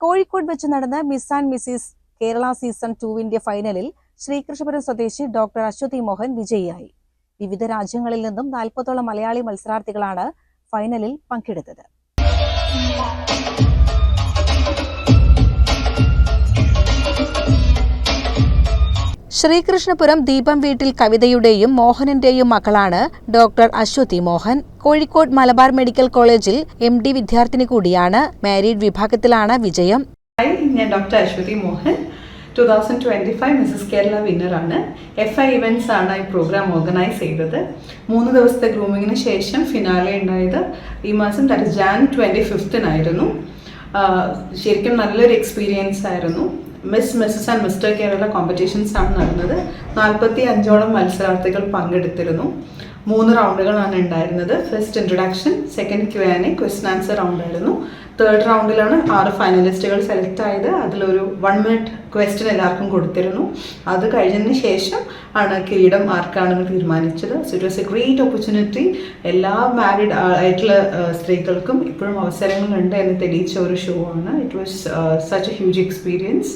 കോഴിക്കോട് വെച്ച് നടന്ന miss and Mrs Kerala season 2 ഫൈനലിൽ ശ്രീകൃഷ്ണപുരം സ്വദേശി ഡോക്ടർ അശ്വതി മോഹൻ വിജയിയായി. വിവിധ രാജ്യങ്ങളിൽ നിന്നും 40ഓളം മലയാളി മത്സരാർത്ഥികളാണ് ഫൈനലിൽ പങ്കെടുത്തത്. ശ്രീകൃഷ്ണപുരം ദീപം വീട്ടിൽ കവിതയുടെയും മോഹനന്റെയും മകളാണ് ഡോക്ടർ അശ്വതി മോഹൻ. കോഴിക്കോട് മലബാർ മെഡിക്കൽ കോളേജിൽ MD വിദ്യാർത്ഥിനി കൂടിയാണ്. മാരീഡ് വിഭാഗത്തിലാണ് വിജയം. ഞാൻ ഡോക്ടർ അശ്വതി മോഹൻ, 2025 മിസസ് കേരള വിന്നറാണ്. FI ഇവൻറ്റ്സ് ആണ് ഈ പ്രോഗ്രാം ഓർഗനൈസ് ചെയ്തത്. 3 ദിവസത്തെ ഗ്രൂമിങ്ങിന് ശേഷം ഫിനാലെ ഉണ്ടായത് ഈ മാസം, ദാറ്റ് ഇസ് Jan 25 ശരിക്കും നല്ലൊരു എക്സ്പീരിയൻസ് ആയിരുന്നു. Mrs and Mister Kerala competitions ആണ് നടന്നത്. 45ഓളം മത്സരാർത്ഥികൾ പങ്കെടുത്തിരുന്നു. 3 റൗണ്ടുകളാണ് ഉണ്ടായിരുന്നത്. First introduction, second Q&A, question answer round ആയിരുന്നു. തേർഡ് റൗണ്ടിലാണ് 6 ഫൈനലിസ്റ്റുകൾ സെലക്ട് ആയത്. അതിലൊരു 1 മിനിറ്റ് ക്വസ്റ്റ്യൻ എല്ലാവർക്കും കൊടുത്തിരുന്നു. അത് കഴിഞ്ഞതിന് ശേഷം ആണ് കിരീടം ആർക്കാണെന്ന് തീരുമാനിച്ചത്. So it was A great opportunity. എല്ലാ മാരീഡ് ആയിട്ടുള്ള സ്ത്രീകൾക്കും ഇപ്പോഴും അവസരങ്ങളുണ്ട് എന്ന് തെളിയിച്ച ഒരു ഷോ ആണ്. It was such A huge experience.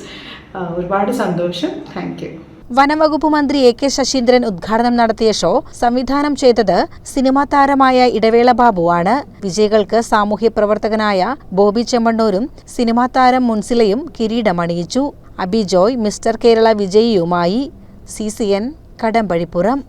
ഒരുപാട് സന്തോഷം. Thank you. വനംവകുപ്പ് മന്ത്രി AK ശശീന്ദ്രൻ ഉദ്ഘാടനം നടത്തിയ ഷോ സംവിധാനം ചെയ്തത് സിനിമാ താരമായ ഇടവേള ബാബുവാണ്. വിജയികൾക്ക് സാമൂഹ്യ പ്രവർത്തകനായ ബോബി ചെമ്മണ്ണൂരും സിനിമാ താരം മുൻസിലയും കിരീടമണിയിച്ചു. അബി ജോയ് മിസ്റ്റർ കേരള വിജയിയുമായി. CCN കടമ്പഴിപ്പുറം.